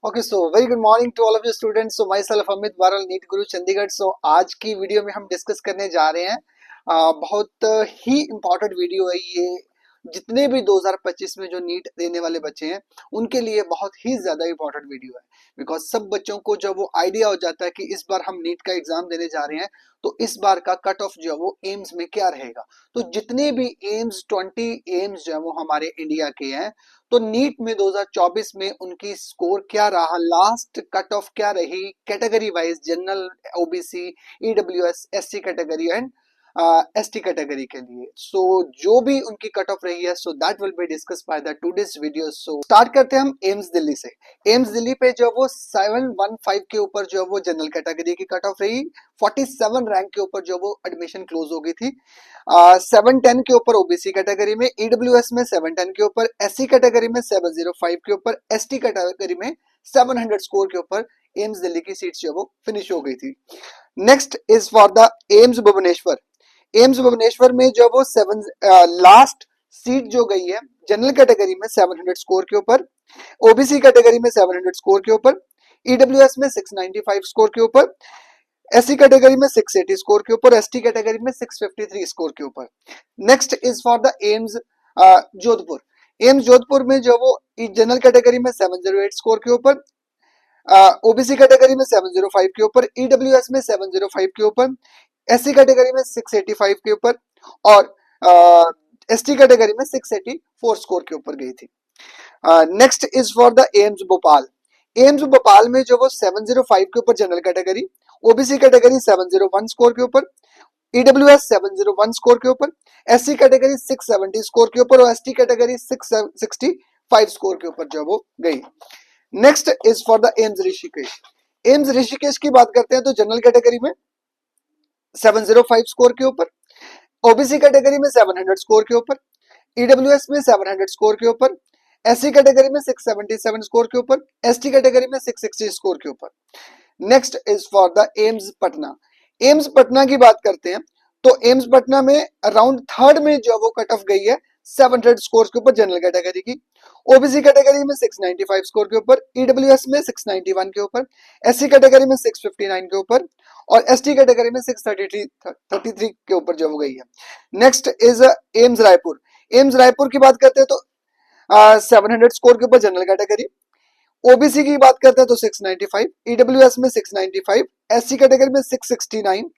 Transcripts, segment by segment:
Okay so very good morning to all of you students. So my self Amit Baral, NEET गुरु चंडीगढ़। सो आज की video में हम discuss करने जा रहे हैं बहुत ही इम्पोर्टेंट वीडियो है ये। जितने भी 2025 में जो नीट देने वाले बच्चे हैं उनके लिए बहुत ही ज्यादा इम्पोर्टेंट वीडियो है। बिकॉज सब बच्चों को जब वो आइडिया हो जाता है कि इस बार हम नीट का एग्जाम देने जा रहे हैं तो इस बार का कट ऑफ जो है वो एम्स में क्या रहेगा। तो जितने भी एम्स 20 एम्स जो है वो हमारे इंडिया के हैं, तो नीट में 2024 में उनकी स्कोर क्या रहा, लास्ट कट ऑफ क्या रही category wise, general, OBC, EWS, SC category and ST category के लिए। सो जो भी उनकी कट ऑफ रही है, so that will be discuss by the today's video. So start करते हैं हम एम्स दिल्ली से। एम्स दिल्ली पे जो वो 715 के ऊपर जो वो जनरल कैटेगरी की कट ऑफ रही, 47 रैंक के ऊपर जो वो एडमिशन क्लोज हो गई थी। 710 के ऊपर ओबीसी कैटेगरी में, ईडब्ल्यूएस में 710 के ऊपर, एससी कैटेगरी में 705 के ऊपर, एसटी कैटेगरी में 700 स्कोर के ऊपर एम्स दिल्ली की सीट जो वो फिनिश हो गई थी। Next is for the AIIMS Bhubaneswar. AIIMS Bhubaneswar में जो वो लास्ट सीट जो गई है जनरल कैटेगरी में 700 स्कोर के ऊपर, ओबीसी कैटेगरी में 700 स्कोर के ऊपर, ईडब्ल्यूएस में 695 स्कोर के ऊपर, एससी कैटेगरी में 680 स्कोर के ऊपर, एसटी कैटेगरी में 653 स्कोर के ऊपर। Next is for the AIIMS Jodhpur. AIIMS Jodhpur में जो वो जनरल कैटेगरी में 708 स्कोर के ऊपर, ओबीसी कैटेगरी में 705 के ऊपर, ईडब्ल्यूएस में 705 के ऊपर, एससी कैटेगरी में 685 के ऊपर और एसटी कैटेगरी में 684 स्कोर के ऊपर गई थी। Next is for the AIIMS Bhopal. AIIMS Bhopal में जो वो 705 के ऊपर general category, OBC category 701 score के ऊपर, ईडब्ल्यूएस 701 स्कोर के ऊपर, एससी कैटेगरी 670 स्कोर के ऊपर और एसटी कैटेगरी 665 स्कोर के ऊपर जो वो गई। Next is for the AIIMS Rishikesh. AIIMS Rishikesh की बात करते हैं तो जनरल कैटेगरी में 705 स्कोर के ऊपर, ओबीसी कैटेगरी में 700 स्कोर के ऊपर, ईडब्ल्यूएस में 700 स्कोर के ऊपर, एससी कैटेगरी में 677 स्कोर के ऊपर, एसटी कैटेगरी में 660 स्कोर के ऊपर। Next is for the AIIMS Patna. AIIMS Patna की बात करते हैं तो एम्स पटना में अराउंड थर्ड में जो वो कट ऑफ गई है 700 स्कोर के ऊपर जनरल कैटेगरी की, ओबीसी कैटेगरी में 695 स्कोर के ऊपर, ईडब्ल्यूएस में 691 के ऊपर, एससी कैटेगरी में 659 के ऊपर और एसटी कैटेगरी में 633 के ऊपर जो हो गई है। Next is AIIMS Raipur. AIIMS Raipur की बात करते हैं तो 700 स्कोर के ऊपर जनरल कैटेगरी, ओबीसी की बात करते हैं तो 695, ईडब्ल्यूएस में 695, एससी कैटेगरी में 669,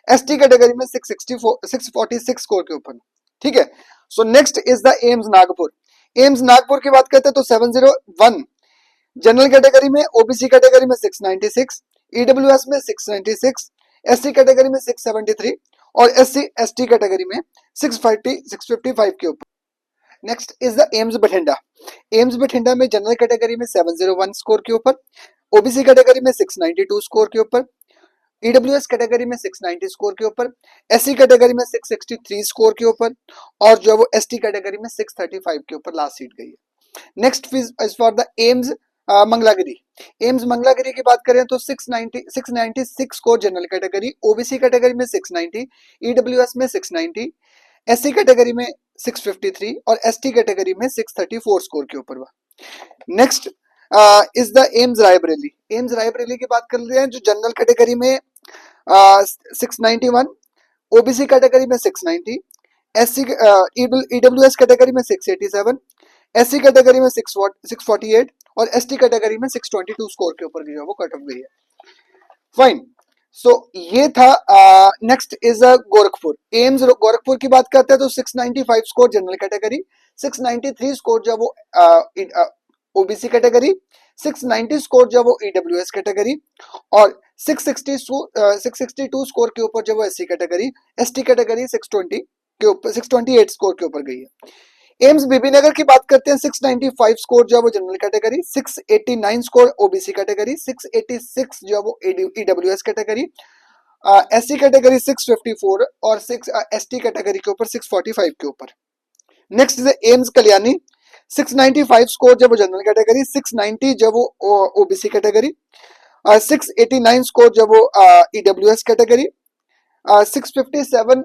एसटी कैटेगरी में 646 स्कोर के ऊपर। ठीक है। So next is the AIIMS Nagpur. AIIMS Nagpur की बात करते हैं तो 701 जनरल कैटेगरी में, ओबीसी कैटेगरी में 696, ईडब्ल्यूएस में 696, एससी कैटेगरी में 673 और एससी एसटी कैटेगरी में 655 के ऊपर। Next is the AIIMS Bathinda. AIIMS Bathinda में जनरल कैटेगरी में 701 स्कोर के ऊपर, ओबीसी कैटेगरी में 692 स्कोर के ऊपर, ईडब्ल्यूएस कैटेगरी में 690 स्कोर के ऊपर, एससी कैटेगरी में 663 स्कोर के ऊपर और जो वो एसटी कैटेगरी में 635 के ऊपर लास्ट सीट गई है। Next is for the AIIMS Mangalagiri. AIIMS Mangalagiri की बात करें तो 696 score general category, OBC category में 690, ईडब्ल्यूएस में 690, एससी कैटेगरी में 653 और एसटी कैटेगरी में 634 स्कोर के ऊपर। Next is the AIIMS Raebareli. AIIMS Raebareli की बात कर रहे हैं जो जनरल कैटेगरी में 691, ओबीसी कैटेगरी में 690, एससी ईडब्ल्यूएस कैटेगरी में 687, एससी कैटेगरी में 648 और एसटी कैटेगरी में 622 स्कोर के ऊपर जो वो कट ऑफ गई है। फाइन। सो ये था। Next is Gorakhpur. AIIMS Gorakhpur की बात करते हैं तो 695 स्कोर जनरल कैटेगरी, 693 स्कोर जो वो ओबीसी कैटेगरी, 690 स्कोर जो वो ईडब्ल्यूएस कैटेगरी और 662 स्कोर के ऊपर जो वो एससी कैटेगरी, एसटी कैटेगरी 620 के ऊपर 628 स्कोर के ऊपर गई है। एम्स बीबीनगर की बात करते हैं 695 स्कोर जो वो general category, 689 score OBC category, 686 जो वो ईडब्ल्यूएस कैटेगरी, एससी कैटेगरी 654 और 6 एसटी कैटेगरी के ऊपर 645 के ऊपर। Next is AIIMS Kalyani. 695 score जब वो जनरल कैटेगरी, 690 जब वो ओबीसी कैटेगरी, 689 स्कोर जब वो EWS category, 657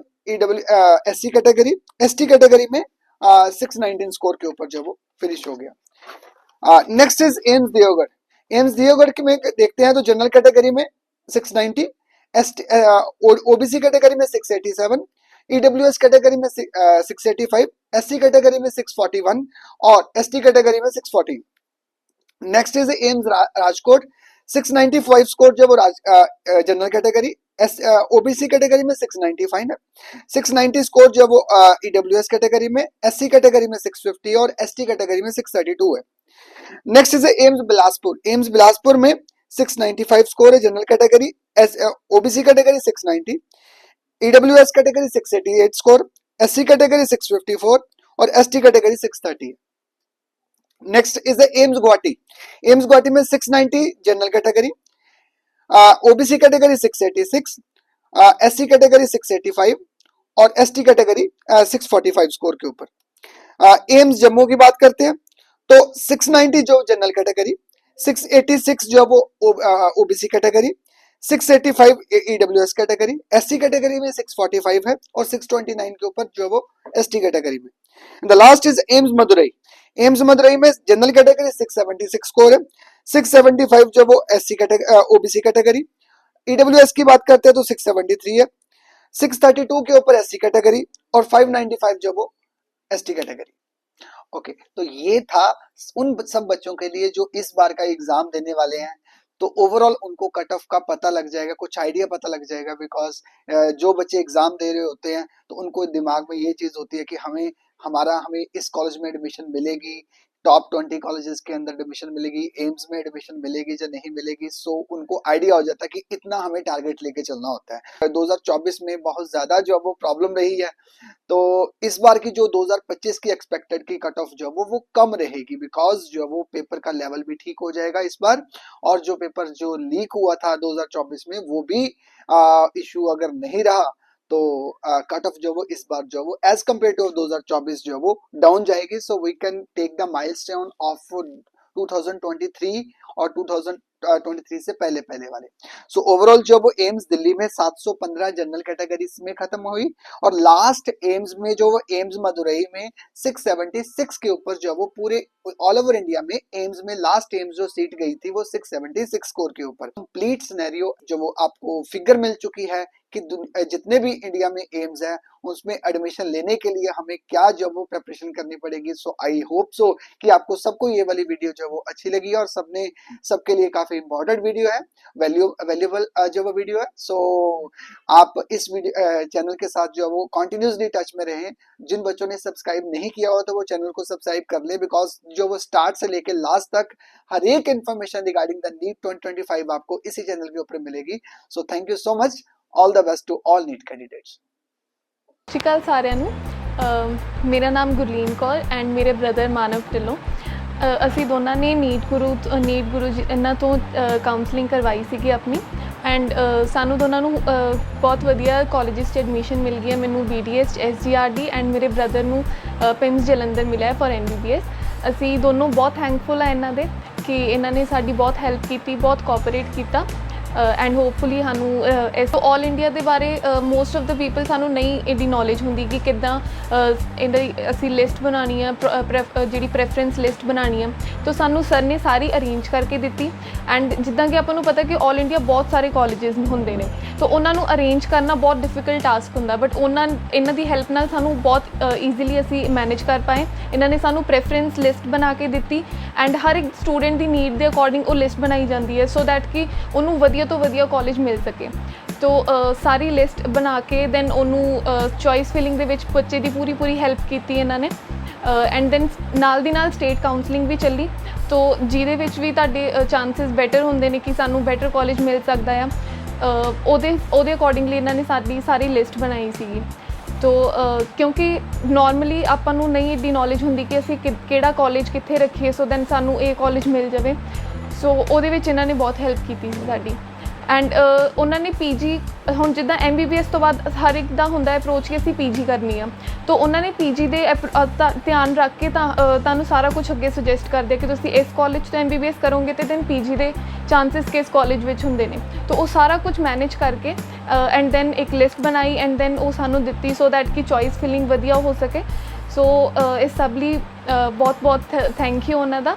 SC category, ST category में 619 स्कोर के ऊपर जब वो फिनिश हो गया। Next is AIIMS Deogarh. AIIMS Deogarh में देखते हैं तो जनरल कैटेगरी में 690, ओबीसी कैटेगरी में 687, ईडब्ल्यूएस कैटेगरी में 685, एससी कैटेगरी में 641 और एसटी कैटेगरी में 640। Next is AIIMS Rajkot, 695 score जो वो जनरल कैटेगरी, ओबीसी कैटेगरी में 695 है, 690 स्कोर जो वो ईडब्ल्यूएस कैटेगरी में, एससी कैटेगरी में 650 और एसटी कैटेगरी में 632 है। Next is AIIMS Bilaspur, AIIMS Bilaspur में 695 स्कोर है general category, OBC category 690, EWS category 688 score, SC category 654 और एसटी कैटेगरी 630 है। Next is AIIMS Guwahati, AIIMS Guwahati में 690 general category, OBC category 686, SC category 685 और एसटी कैटेगरी 645 स्कोर के ऊपर। एम्स जम्मू की बात करते हैं तो 690 जो जनरल कैटेगरी, 686 जो वो OBC category, 685 EWS category, SC category में 645 है और 629 के ऊपर जो वो एसटी कैटेगरी में। The last is AIIMS Madurai, AIIMS Madurai में जनरल कैटेगरी 676 स्कोर है, 675 जो वो SC category OBC category, EWS की बात करते हैं तो 673 है, 632 के ऊपर एससी कैटेगरी और 595 जो वो एसटी कैटेगरी। ओके, तो ये था उन सब बच्चों के लिए जो इस बार का एग्जाम देने वाले हैं। तो ओवरऑल उनको कट ऑफ का पता लग जाएगा, कुछ आइडिया पता लग जाएगा, बिकॉज जो बच्चे एग्जाम दे रहे होते हैं तो उनको दिमाग में ये चीज होती है कि हमें इस कॉलेज में एडमिशन मिलेगी, टॉप 20 कॉलेजेस के अंदर एडमिशन मिलेगी, एम्स में एडमिशन मिलेगी या नहीं मिलेगी। सो उनको आइडिया हो जाता है कि इतना हमें टारगेट लेके चलना होता है। 2024 में बहुत ज्यादा जो वो प्रॉब्लम रही है, तो इस बार की जो 2025 की एक्सपेक्टेड की कट ऑफ जो वो कम रहेगी, बिकॉज जो वो पेपर का लेवल भी ठीक हो जाएगा इस बार, और जो पेपर जो लीक हुआ था 2024 में वो भी इशू अगर नहीं रहा तो कट ऑफ जो वो इस बार जो वो एज कम्पेयर टू 2024 जो वो डाउन जाएगी। So we can take the milestone of 2023 और 2023 से पहले वाले। सो ओवरऑल जो वो एम्स दिल्ली में 715 जनरल कैटेगरीज में खत्म हुई, और लास्ट एम्स में जो वो एम्स मदुरई में 676 के ऊपर जो वो पूरे ऑल ओवर इंडिया में एम्स में लास्ट एम्स जो सीट गई थी वो 676 स्कोर के ऊपर। कंप्लीट सिनेरियो जो वो आपको फिगर मिल चुकी है कि जितने भी इंडिया में एम्स है उसमें एडमिशन लेने के लिए हमें क्या जो वो प्रिपरेशन करनी पड़ेगी। सो आई होप सो कि आपको सबको ये वाली वीडियो जो वो अच्छी लगी और सबके लिए काफी इंपॉर्टेंट वीडियो है, वैल्यूएबल जो वो वीडियो है। सो आप इस वीडियो चैनल के साथ जो वो कंटिन्यूसली टच में रहें। जिन बच्चों ने सब्सक्राइब नहीं किया हो तो वो चैनल को सब्सक्राइब कर ले, बिकॉज जो वो स्टार्ट से लेके लास्ट तक हर एक इन्फॉर्मेशन रिगार्डिंग द नीट 2025 आपको इसी चैनल के ऊपर मिलेगी। So thank you so much, all the best to all NEET candidates. ਸਤਿ ਸ਼੍ਰੀ ਅਕਾਲ ਸਾਰਿਆਂ ਨੂੰ। ਮੇਰਾ ਨਾਮ ਗੁਰਲੀਨ ਕੌਰ ਐਂਡ ਮੇਰੇ ਬ੍ਰਦਰ ਮਾਨਵ ਢਿੱਲੋਂ। ਅਸੀਂ ਦੋਨਾਂ ਨੇ ਨੀਟ ਗੁਰੂ ਜੀ ਇਹਨਾਂ ਤੋਂ ਕਾਉਂਸਲਿੰਗ ਕਰਵਾਈ ਸੀਗੀ ਆਪਣੀ, ਐਂਡ ਸਾਨੂੰ ਦੋਨਾਂ ਨੂੰ ਬਹੁਤ ਵਧੀਆ ਕਾਲਜਿਸ 'ਚ ਐਡਮਿਸ਼ਨ ਮਿਲ ਗਈ ਹੈ। ਮੈਨੂੰ BDS SGRD ਐਂਡ ਮੇਰੇ ਬ੍ਰਦਰ ਨੂੰ ਪਿਮਸ ਜਲੰਧਰ ਮਿਲਿਆ ਫॉर MBBS। ਅਸੀਂ ਦੋਨੋਂ ਬਹੁਤ ਥੈਂਕਫੁਲ ਆ ਇਹਨਾਂ ਦੇ ਕਿ ਇਹਨਾਂ ਨੇ ਸਾਡੀ ਬਹੁਤ ਹੈਲਪ ਕੀਤੀ, ਬਹੁਤ ਕੋਆਪਰੇਟ ਕੀਤਾ, ਐਂਡ ਹੋਪਫੁਲੀ ਸਾਨੂੰ ਇਸ ਆਲ ਇੰਡੀਆ ਦੇ ਬਾਰੇ ਮੋਸਟ ਆਫ ਦ ਪੀਪਲ ਸਾਨੂੰ ਨਹੀਂ ਇਹਦੀ ਨੌਲੇਜ ਹੁੰਦੀ ਕਿ ਕਿੱਦਾਂ ਇਹਦੀ ਅਸੀਂ ਲਿਸਟ ਬਣਾਉਣੀ ਆ, ਜਿਹੜੀ ਪ੍ਰੈਫਰੈਂਸ ਲਿਸਟ ਬਣਾਉਣੀ ਆ। ਤਾਂ ਸਾਨੂੰ ਸਰ ਨੇ ਸਾਰੀ ਅਰੇਂਜ ਕਰਕੇ ਦਿੱਤੀ, ਐਂਡ ਜਿੱਦਾਂ ਕਿ ਆਪਾਂ ਨੂੰ ਪਤਾ ਕਿ ਆਲ ਇੰਡੀਆ ਬਹੁਤ ਸਾਰੇ ਕਾਲਜਿਸ ਹੁੰਦੇ ਨੇ, ਤਾਂ ਉਹਨਾਂ ਨੂੰ ਅਰੇਂਜ ਕਰਨਾ ਬਹੁਤ ਡਿਫਿਕਲਟ ਟਾਸਕ ਹੁੰਦਾ, ਬਟ ਇਹਨਾਂ ਦੀ ਹੈਲਪ ਨਾਲ ਸਾਨੂੰ ਬਹੁਤ ਈਜ਼ੀਲੀ ਅਸੀਂ ਮੈਨੇਜ ਕਰ ਪਾਏ। ਇਹਨਾਂ ਨੇ ਸਾਨੂੰ ਪ੍ਰੈਫਰੈਂਸ ਲਿਸਟ ਬਣਾ ਕੇ ਦਿੱਤੀ, ਐਂਡ ਹਰ ਇੱਕ ਸਟੂਡੈਂਟ ਦੀ ਨੀਡ ਦੇ ਅਕੋਰਡਿੰਗ ਉਹ ਲਿਸਟ ਬਣਾਈ ਜਾਂਦੀ ਹੈ, ਸੋ ਦੈਟ ਕਿ ਉਹਨੂੰ ਵਧੀਆ ਤੋਂ ਵਧੀਆ ਕਾਲਜ ਮਿਲ ਸਕੇ। ਤੋ ਸਾਰੀ ਲਿਸਟ ਬਣਾ ਕੇ ਦੈਨ ਉਹਨੂੰ ਚੋਇਸ ਫਿਲਿੰਗ ਦੇ ਵਿੱਚ ਬੱਚੇ ਦੀ ਪੂਰੀ ਹੈਲਪ ਕੀਤੀ ਇਹਨਾਂ ਨੇ, ਐਂਡ ਦੈਨ ਨਾਲ ਦੀ ਨਾਲ ਸਟੇਟ ਕਾਉਂਸਲਿੰਗ ਵੀ ਚੱਲੀ, ਤੋ ਜਿਹਦੇ ਵਿੱਚ ਵੀ ਤੁਹਾਡੇ ਚਾਂਸਿਸ ਬੈਟਰ ਹੁੰਦੇ ਨੇ ਕਿ ਸਾਨੂੰ ਬੈਟਰ ਕਾਲਜ ਮਿਲ ਸਕਦਾ ਆ। ਉਹਦੇ ਅਕੋਰਡਿੰਗਲੀ ਇਹਨਾਂ ਨੇ ਸਾਰੀ ਲਿਸਟ ਬਣਾਈ ਸੀਗੀ। ਤੋ ਕਿਉਂਕਿ ਨੋਰਮਲੀ ਆਪਾਂ ਨੂੰ ਨਹੀਂ ਐਡੀ ਨੌਲੇਜ ਹੁੰਦੀ ਕਿ ਅਸੀਂ ਕਿਹੜਾ ਕਾਲਜ ਕਿੱਥੇ ਰੱਖੀਏ, ਸੋ ਦੈਨ ਸਾਨੂੰ ਇਹ ਕਾਲਜ ਮਿਲ ਜਾਵੇ। ਸੋ ਉਹਦੇ ਵਿੱਚ ਇਹਨਾਂ ਨੇ ਬਹੁਤ ਹੈਲਪ ਕੀਤੀ ਸੀ ਸਾਡੀ, ਐਂਡ ਉਹਨਾਂ ਨੇ PG ਹੁਣ ਜਿੱਦਾਂ MBBS ਤੋਂ ਬਾਅਦ ਹਰ ਇੱਕ ਦਾ ਹੁੰਦਾ ਅਪਰੋਚ ਕਿ ਅਸੀਂ PG ਕਰਨੀ ਆ, ਤਾਂ ਉਹਨਾਂ ਨੇ PG ਦੇ ਧਿਆਨ ਰੱਖ ਕੇ ਤੁਹਾਨੂੰ ਸਾਰਾ ਕੁਝ ਅੱਗੇ ਸੁਜੈਸਟ ਕਰਦੇ ਕਿ ਤੁਸੀਂ ਇਸ ਕਾਲਜ ਤੋਂ MBBS ਕਰੋਗੇ ਅਤੇ ਦੈਨ PG ਦੇ ਚਾਂਸਿਸ ਕਿਸ ਕਾਲਜ ਵਿੱਚ ਹੁੰਦੇ ਨੇ। ਤਾਂ ਉਹ ਸਾਰਾ ਕੁਝ ਮੈਨੇਜ ਕਰਕੇ ਐਂਡ ਦੈਨ ਇੱਕ ਲਿਸਟ ਬਣਾਈ, ਐਂਡ ਦੈਨ ਉਹ ਸਾਨੂੰ ਦਿੱਤੀ ਸੋ ਦੈਟ ਕਿ ਚੋਇਸ ਫਿਲਿੰਗ ਵਧੀਆ ਹੋ ਸਕੇ। ਸੋ ਇਸ ਸਭ ਲਈ ਬਹੁਤ ਥੈਂਕ ਯੂ ਉਹਨਾਂ ਦਾ।